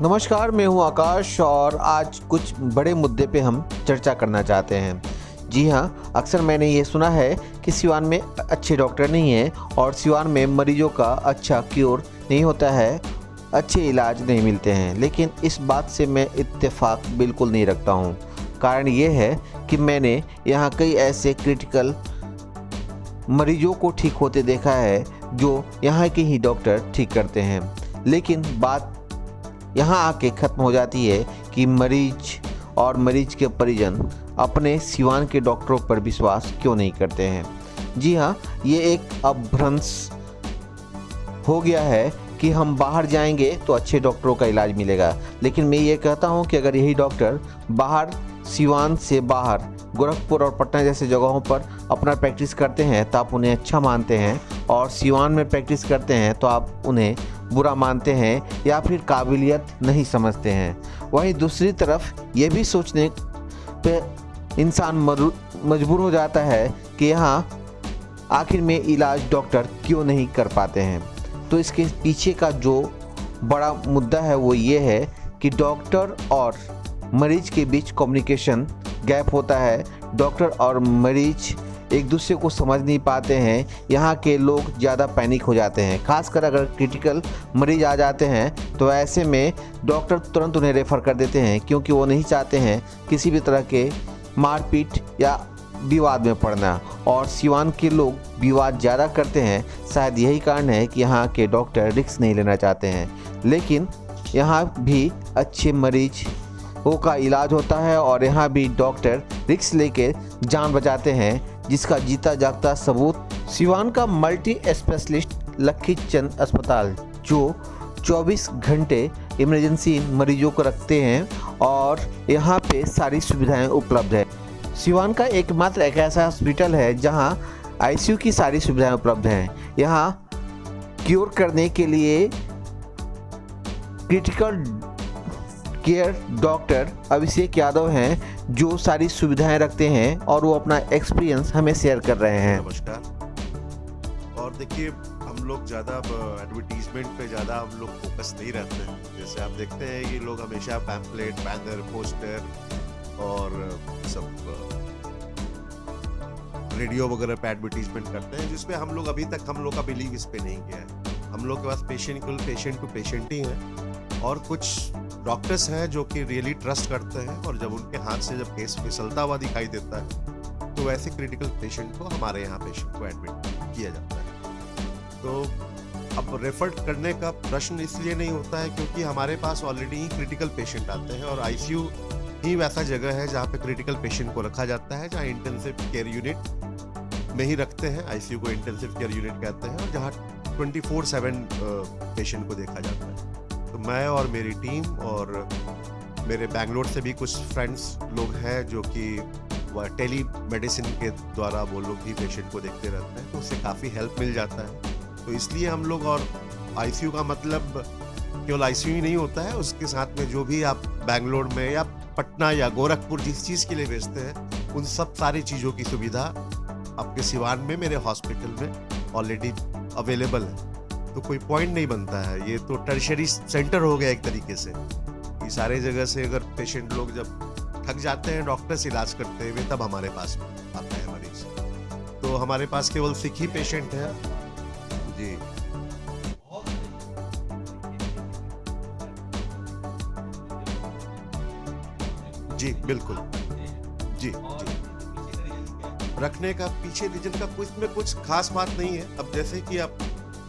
नमस्कार, मैं हूं आकाश और आज कुछ बड़े मुद्दे पे हम चर्चा करना चाहते हैं। जी हाँ, अक्सर मैंने ये सुना है कि सिवान में अच्छे डॉक्टर नहीं हैं और सिवान में मरीजों का अच्छा क्योर नहीं होता है, अच्छे इलाज नहीं मिलते हैं। लेकिन इस बात से मैं इत्तेफाक बिल्कुल नहीं रखता हूँ। कारण ये है कि मैंने यहाँ कई ऐसे क्रिटिकल मरीजों को ठीक होते देखा है जो यहाँ के ही डॉक्टर ठीक करते हैं। लेकिन बात यहाँ आके ख़त्म हो जाती है कि मरीज और मरीज के परिजन अपने सिवान के डॉक्टरों पर विश्वास क्यों नहीं करते हैं। जी हाँ, ये एक अभ्रंश हो गया है कि हम बाहर जाएंगे तो अच्छे डॉक्टरों का इलाज मिलेगा। लेकिन मैं ये कहता हूँ कि अगर यही डॉक्टर बाहर सिवान से बाहर गोरखपुर और पटना जैसे जगहों पर अपना प्रैक्टिस करते हैं तो आप उन्हें अच्छा मानते हैं, और सिवान में प्रैक्टिस करते हैं तो आप उन्हें बुरा मानते हैं या फिर काबिलियत नहीं समझते हैं। वहीं दूसरी तरफ ये भी सोचने पे इंसान मजबूर हो जाता है कि यहाँ आखिर में इलाज डॉक्टर क्यों नहीं कर पाते हैं। तो इसके पीछे का जो बड़ा मुद्दा है वो ये है कि डॉक्टर और मरीज के बीच कम्युनिकेशन गैप होता है। डॉक्टर और मरीज एक दूसरे को समझ नहीं पाते हैं। यहाँ के लोग ज़्यादा पैनिक हो जाते हैं, खासकर अगर क्रिटिकल मरीज आ जाते हैं तो ऐसे में डॉक्टर तुरंत उन्हें रेफ़र कर देते हैं, क्योंकि वो नहीं चाहते हैं किसी भी तरह के मारपीट या विवाद में पड़ना। और सिवान के लोग विवाद ज़्यादा करते हैं। शायद यही कारण है कि यहाँ के डॉक्टर रिस्क नहीं लेना चाहते हैं। लेकिन यहाँ भी अच्छे मरीजों का इलाज होता है और यहाँ भी डॉक्टर रिस्क लेके जान बचाते हैं, जिसका जीता जागता सबूत सिवान का मल्टी स्पेशलिस्ट लक्खी चंद अस्पताल, जो 24 घंटे इमरजेंसी मरीजों को रखते हैं और यहाँ पे सारी सुविधाएं उपलब्ध है। सिवान का एकमात्र एक ऐसा हॉस्पिटल है जहाँ आईसीयू की सारी सुविधाएं उपलब्ध हैं। यहाँ क्योर करने के लिए critical care doctor Abhishek Yadav हैं, जो सारी सुविधाएं रखते हैं और वो अपना एक्सपीरियंस हमें शेयर कर रहे हैं। नमस्कार। और देखिए, हम लोग ज़्यादा एडवर्टीजमेंट पे ज़्यादा हम लोग फोकस नहीं रहते हैं। जैसे आप देखते हैं कि लोग हमेशा पैम्पलेट, बैनर, पोस्टर और सब रेडियो वगैरह पे एडवर्टीजमेंट करते हैं, जिसपे हम लोग अभी तक हम लोग का बिलीव इस पे नहीं किया है। हम लोग के पास पेशेंट टू पेशेंट ही है, और कुछ डॉक्टर्स हैं जो कि रियली ट्रस्ट करते हैं, और जब उनके हाथ से जब केस फिसलता हुआ दिखाई देता है तो वैसे क्रिटिकल पेशेंट को हमारे यहाँ पेशेंट को एडमिट किया जाता है। तो अब रेफर करने का प्रश्न इसलिए नहीं होता है क्योंकि हमारे पास ऑलरेडी ही क्रिटिकल पेशेंट आते हैं, और आईसीयू ही वैसा जगह है जहाँ पे क्रिटिकल पेशेंट को रखा जाता है, जहाँ इंटेंसिव केयर यूनिट में ही रखते हैं। आईसीयू को इंटेंसिव केयर यूनिट कहते हैं, और जहाँ 24/7 पेशेंट को देखा जाता है। तो मैं और मेरी टीम और मेरे बैंगलोर से भी कुछ फ्रेंड्स लोग हैं जो कि टेली मेडिसिन के द्वारा वो लोग भी पेशेंट को देखते रहते हैं, तो उससे काफ़ी हेल्प मिल जाता है। तो इसलिए हम लोग, और आईसीयू का मतलब केवल आईसीयू ही नहीं होता है, उसके साथ में जो भी आप बैंगलोर में या पटना या गोरखपुर जिस चीज़ के लिए भेजते हैं, उन सब सारी चीज़ों की सुविधा आपके सिवान में मेरे हॉस्पिटल में ऑलरेडी अवेलेबल है। तो कोई पॉइंट नहीं बनता है, ये तो टर्शरी सेंटर हो गया एक तरीके से। ये सारे जगह से अगर पेशेंट लोग जब थक जाते हैं डॉक्टर से इलाज करते हुए, तब हमारे पास आता है मरीज। तो हमारे पास केवल सिख ही पेशेंट है। जी जी बिल्कुल। जी जी रखने का पीछे रीजन का कुछ में कुछ खास बात नहीं है। अब जैसे कि आप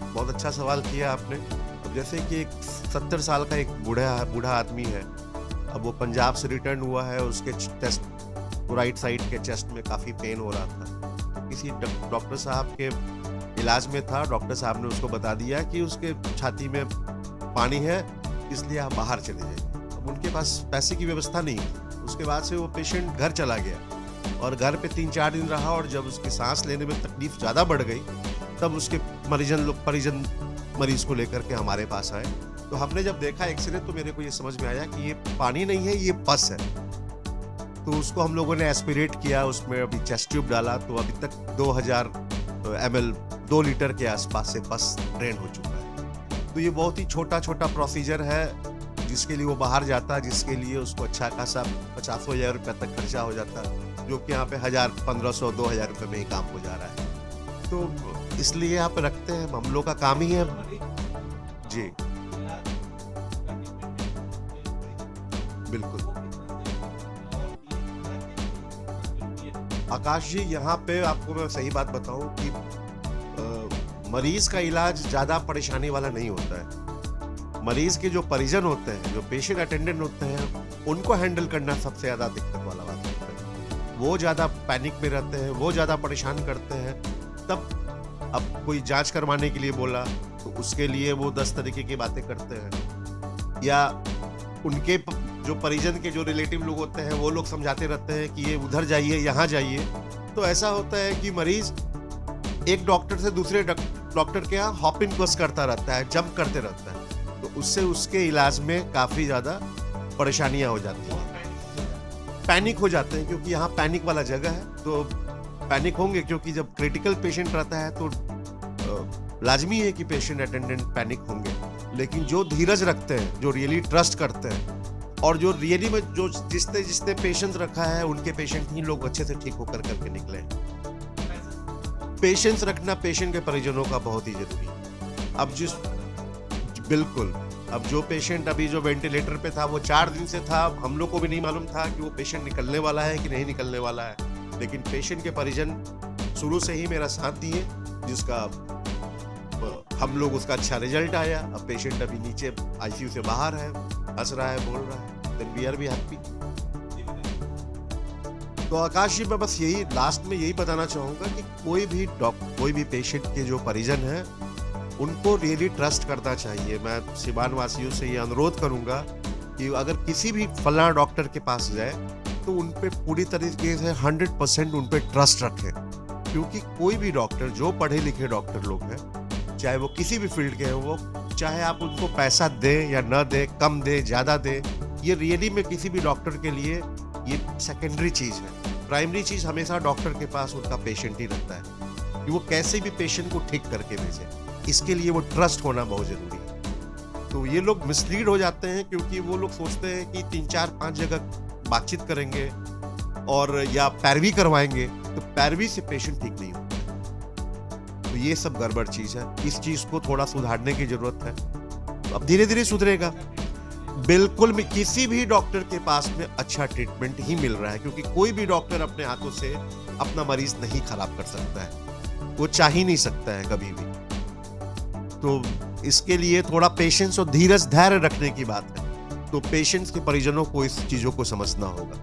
बहुत अच्छा सवाल किया आपने। अब जैसे कि एक 70 साल का एक बूढ़ा आदमी है, अब वो पंजाब से रिटर्न हुआ है, उसके चेस्ट राइट साइड के चेस्ट में काफ़ी पेन हो रहा था। तो किसी डॉक्टर साहब के इलाज में था, डॉक्टर साहब ने उसको बता दिया कि उसके छाती में पानी है, इसलिए आप बाहर चले जाइए। अब उनके पास पैसे की व्यवस्था नहीं थी। उसके बाद से वो पेशेंट घर चला गया और घर पे 3-4 दिन रहा, और जब उसकी सांस लेने में तकलीफ ज़्यादा बढ़ गई तब उसके परिजन मरीज को लेकर के हमारे पास आए। तो हमने जब देखा एक्सरे, तो मेरे को ये समझ में आया कि ये पानी नहीं है, ये पस है। तो उसको हम लोगों ने एस्पिरेट किया, उसमें अभी चेस्ट ट्यूब डाला, तो अभी तक 2000 ml 2 लीटर के आसपास से पस ड्रेन हो चुका है। तो ये बहुत ही छोटा प्रोसीजर है जिसके लिए वो बाहर जाता, जिसके लिए उसको अच्छा खासा 50,000 रुपये तक खर्चा हो जाता, जो कि यहाँ पे 1000, 1500, 2000 रुपये में ही काम हो जा रहा है। तो इसलिए यहाँ पे रखते हैं, हम लोग का काम ही है। जी बिल्कुल। आकाश जी, यहाँ पे आपको मैं सही बात बताऊं कि मरीज का इलाज ज़्यादा परेशानी वाला नहीं होता है। मरीज के जो परिजन होते हैं, जो पेशेंट अटेंडेंट होते हैं, उनको हैंडल करना सबसे ज़्यादा दिक्कत वाला बात होता है। वो ज़्यादा पैनिक में रहते हैं, वो ज़्यादा परेशान करते हैं। तब अब कोई जांच करवाने के लिए बोला तो उसके लिए वो 10 तरीके की बातें करते हैं, या उनके जो परिजन के जो रिलेटिव लोग होते हैं वो लोग समझाते रहते हैं कि ये उधर जाइए, यहाँ जाइए। तो ऐसा होता है कि मरीज एक डॉक्टर से दूसरे डॉक्टर के यहाँ हॉप इन बस करता रहता है, जंप करते रहता है। तो उससे उसके इलाज में काफ़ी ज़्यादा परेशानियाँ हो जाती हैं, पैनिक हो जाते हैं, क्योंकि यहाँ पैनिक वाला जगह है। तो पैनिक होंगे, क्योंकि जब क्रिटिकल पेशेंट रहता है तो लाजमी है कि पेशेंट अटेंडेंट पैनिक होंगे। लेकिन जो धीरज रखते हैं, जो रियली ट्रस्ट करते हैं, और जो रियली में जो जिसने पेशेंस रखा है, उनके पेशेंट ही लोग अच्छे से ठीक होकर करके निकले। पेशेंस रखना पेशेंट के परिजनों का बहुत ही जरूरी है। अब बिल्कुल, अब जो पेशेंट अभी जो वेंटिलेटर पे था वो 4 दिन से था, हम लोग को भी नहीं मालूम था कि वो पेशेंट निकलने वाला है कि नहीं निकलने वाला है। लेकिन पेशेंट के परिजन शुरू से ही मेरा साथ दिए, जिसका हम लोग उसका अच्छा रिजल्ट आया। अब पेशेंट अभी नीचे आईसीयू से बाहर है, हंस रहा है, बोल रहा है। Then we are be happy. तो आकाश जी, मैं बस यही लास्ट में यही बताना चाहूँगा कि कोई भी पेशेंट के जो परिजन हैं, उनको रियली ट्रस्ट करना चाहिए। मैं सिवान वासियों से ये अनुरोध करूँगा कि अगर किसी भी फलाना डॉक्टर के पास जाए तो उन पे पूरी तरीके से 100% उन पे ट्रस्ट रखें। क्योंकि कोई भी डॉक्टर, जो पढ़े लिखे डॉक्टर लोग हैं, चाहे वो किसी भी फील्ड के हैं, वो चाहे आप उनको पैसा दें या न दें, कम दें, ज़्यादा दें, ये रियली में किसी भी डॉक्टर के लिए ये सेकेंडरी चीज़ है। प्राइमरी चीज़ हमेशा डॉक्टर के पास उनका पेशेंट ही रहता है, कि वो कैसे भी पेशेंट को ठीक करके भेजे। इसके लिए वो ट्रस्ट होना बहुत ज़रूरी है। तो ये लोग मिसलीड हो जाते हैं, क्योंकि वो लोग सोचते हैं कि 3, 4, 5 जगह बातचीत करेंगे और या पैरवी करवाएंगे, तो पैरवी से पेशेंट ठीक नहीं होता। तो ये सब गड़बड़ चीज़ है, इस चीज़ को थोड़ा सुधारने की जरूरत है। अब धीरे धीरे सुधरेगा। बिल्कुल भी किसी भी डॉक्टर के पास में अच्छा ट्रीटमेंट ही मिल रहा है, क्योंकि कोई भी डॉक्टर अपने हाथों से अपना मरीज नहीं खराब कर सकता है, वो चाह ही नहीं सकता है कभी भी। तो इसके लिए थोड़ा पेशेंस और धीरज, धैर्य रखने की बात है। तो पेशेंट्स के परिजनों को इस चीज़ों को समझना होगा।